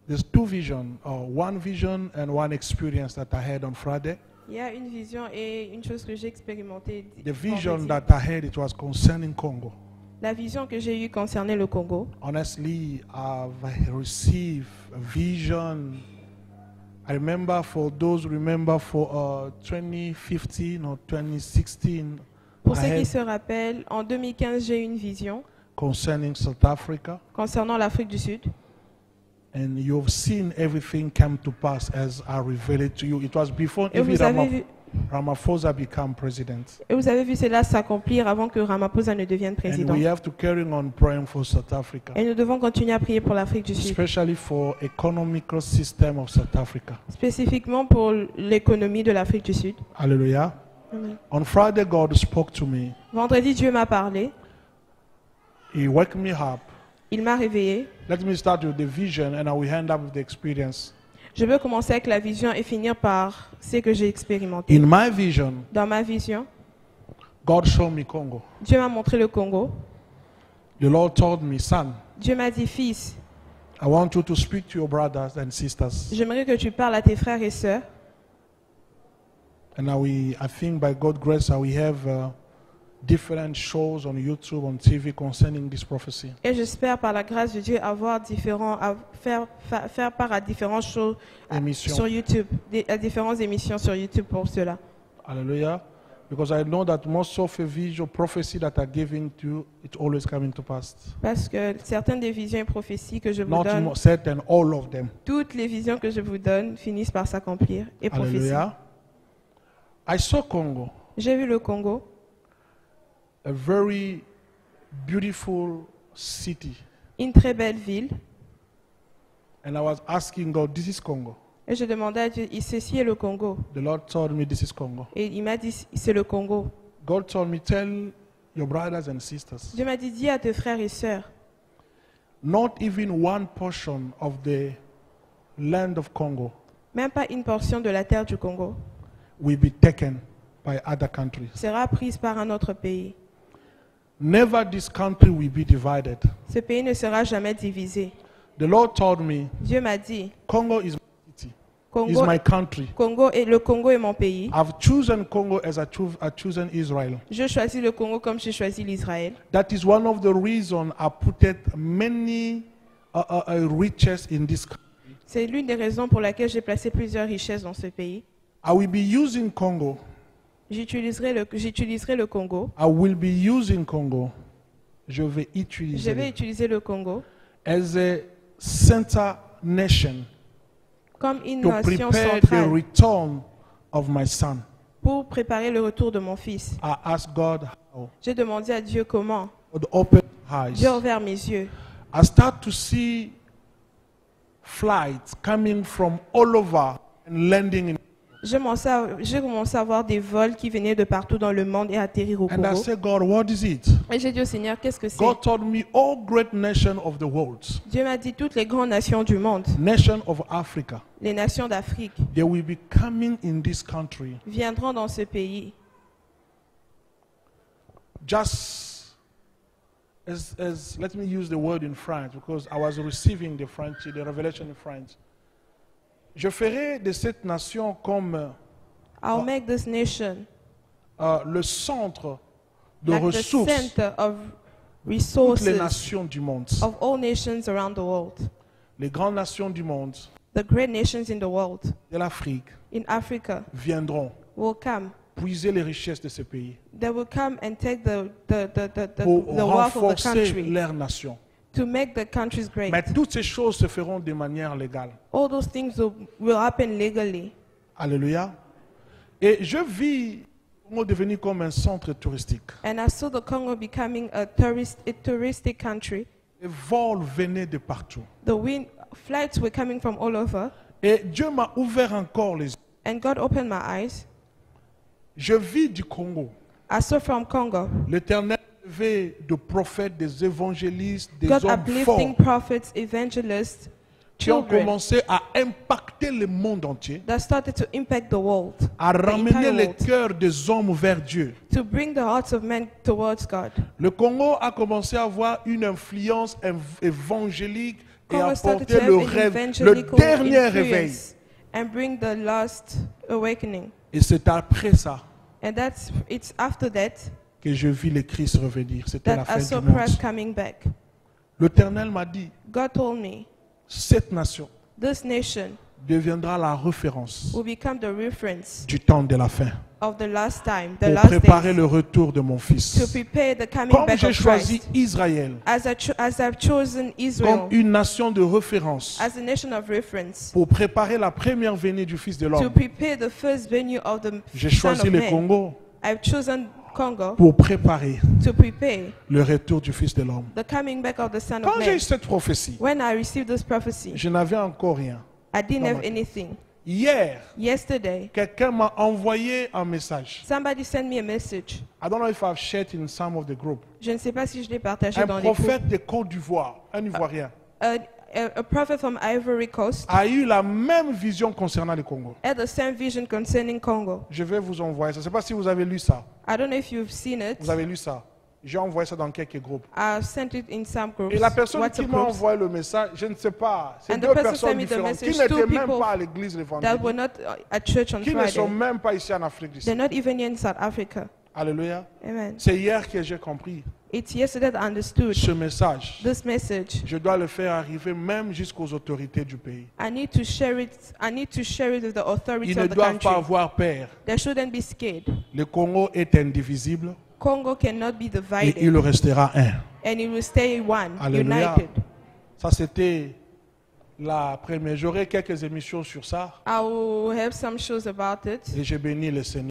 there's two visions, one vision and one experience that I had on Friday. Il y a une vision et une chose que j'ai expérimentée. The vision vendredi. that I had, it was concerning Congo. La vision que j'ai eue concernait le Congo. Honestly, I've received a vision. I remember, for those who remember, for 2015 or 2016, Pour I ceux qui had se rappellent, en 2015, j'ai eu une vision concerning South Africa. concernant l'Afrique du Sud. And you've seen everything come to pass as I revealed it to you. It was before Et even vous avez vu, Ramaphosa became president. cela s'accomplir avant que Ramaphosa ne devienne And président. we have to carry on praying for South Africa, Et nous devons continuer à prier pour l'Afrique du Sud, especially for economical system of South Africa. spécifiquement pour l'économie de l'Afrique du Sud. Hallelujah. Amen. On Friday, God spoke to me. Vendredi, Dieu m'a parlé. He woke me up. Il m'a réveillé. Let me start with the vision and I will end up with the experience. Je veux commencer avec la vision et finir par ce que j'ai expérimenté. In my vision, Dans ma vision, God showed me Congo. Dieu m'a montré le Congo. The Lord told me, son, Dieu m'a dit, fils, I want you to speak to your brothers and sisters. j'aimerais que tu parles à tes frères et sœurs. And I think by God's grace, we have different shows on YouTube, on TV concerning this prophecy. Et j'espère par la grâce de Dieu faire part à différentes choses Émissions. sur YouTube, à différentes émissions sur YouTube pour cela. Hallelujah. Because I know that most of the visual prophecy that are given to you, it's always coming to pass. Parce que certaines des visions et prophéties que je vous Not donne, certain, all of them. toutes les visions que je vous donne finissent par s'accomplir et prophéties. Hallelujah. I saw Congo, J'ai vu le Congo, a very beautiful city. une très belle ville, And I was asking God, this is Congo. et je demandais à Dieu, ceci est le Congo. The Lord told me this is Congo. Et il m'a dit, c'est le Congo. God told me, tell your brothers and sisters, Dieu m'a dit, dis à tes frères et sœurs, not even one portion of the land of Congo même pas une portion de la terre du Congo will be taken by other countries. sera prise par un autre pays. Never this country will be divided. Ce pays ne sera jamais divisé. The Lord told me, Dieu m'a dit, Congo is my city, is Congo, my country. le Congo est mon pays. I've chosen Congo as I've chosen Israel. Je choisis le Congo comme j'ai choisi l'Israël. That is one of the reasons I put many riches in this country. C'est l'une des raisons pour laquelle j'ai placé plusieurs richesses dans ce pays. I will be using Congo. J'utiliserai le Congo. I will be using Congo. Je vais Je vais utiliser le Congo as a center nation comme une to nation prepare the centrale return of my son. pour préparer le retour de mon fils. I asked God how. J'ai demandé à Dieu comment. God opened eyes. Dieu a ouvert mes yeux. I start to see flights coming from all over and landing in. J'ai commencé à voir des vols qui venaient de partout dans le monde et atterrir au And I Congo. said, God, what is it? Et j'ai dit au Seigneur, qu'est-ce que c'est? God told me all great nations of the world, Dieu m'a dit toutes les grandes nations du monde, nation of Africa, les nations d'Afrique, they will be coming in this country. viendront dans ce pays. Just as let me use the word in French because I was receiving the revelation in French. Je ferai de cette nation comme I'll make this nation le centre de like the ressources center of de toutes les resources nations du monde. of all nations around the world. Les grandes nations du monde, The great nations in the world, de l'Afrique, in Africa, viendront will come. puiser les richesses de ce pays They will come and take the pour wealth of the renforcer country leur nation. to make the countries great. Mais toutes ces choses se feront de manière légale. All those things will happen legally. Alléluia. Et je vis Congo devenir comme un centre touristique. And I saw the Congo becoming a touristic country. Les vols venaient de partout. Flights were coming from all over. Et Dieu m'a ouvert encore les yeux. And God opened my eyes. Je vis du Congo. I saw from Congo. L'Éternel avait des prophètes, des évangélistes, des God hommes uplifting forts prophets, evangelists, qui ont children commencé à impacter le monde entier, that started to impact the world, à ramener entire les world. cœurs des hommes vers Dieu. To bring the hearts of men towards God. Le Congo a commencé à avoir une influence évangélique Congo started to apporter have le an rêve, le evangelical dernier réveil. influence and bring the last awakening. Et c'est après ça And it's after that que je vis le Christ revenir. C'était la that I fin saw du monde. Christ coming back. L'Éternel m'a dit, God told me, cette nation this nation deviendra la référence will become the reference du temps de la fin of the last time, the pour last préparer days, le retour de mon to fils. prepare the coming Comme back j'ai of choisi Christ. Israël As I've chosen comme Israel une nation de référence as a nation of reference, pour préparer la première venue du Fils de to l'homme, prepare the first venue of the j'ai Son choisi of le Man, Congo I've chosen Congo pour préparer to prepare le retour du Fils de l'homme. the coming back of the Son Quand of j'ai eu Man. cette prophétie, When I received this prophecy, je n'avais encore rien. I didn't Dans have ma tête. anything. Hier, Yesterday, quelqu'un m'a envoyé un message. somebody sent me a message. I don't know if I've shared in some of the group. Je ne sais pas si je l'ai partagé Un dans les groupes. prophète de Côte d'Ivoire, un Ivoirien, A prophet from Ivory Coast a eu la même vision concernant le Congo. had the same vision concerning Congo. Je vais vous envoyer ça. Je ne sais pas si vous avez lu ça. I don't know if you've seen it. Vous avez lu ça. J'ai envoyé ça dans quelques groupes. I've sent it in some groups. Et la personne qui WhatsApp m'a groups envoyé le message, je ne sais pas. C'est And the deux person personnes sent me the différentes qui message, two n'étaient même people pas à l'église le that were vendredi, not at church on qui ne sont Friday. même pas ici en Afrique du They're Sud. not even in South Africa. Alléluia. Amen. C'est hier que j'ai compris It's yesterday that I understood ce message. this message. Je dois le faire arriver même jusqu'aux autorités du pays. I need to share it. I need to share it with the authorities Ils ne of the doivent country. pas avoir peur. They shouldn't be scared. Le Congo est indivisible Congo cannot be et divided, il restera un. and it will stay one, Alléluia. united. Ça, c'était la première. J'aurai quelques émissions sur ça I will have some shows about it. et j'ai béni le Seigneur.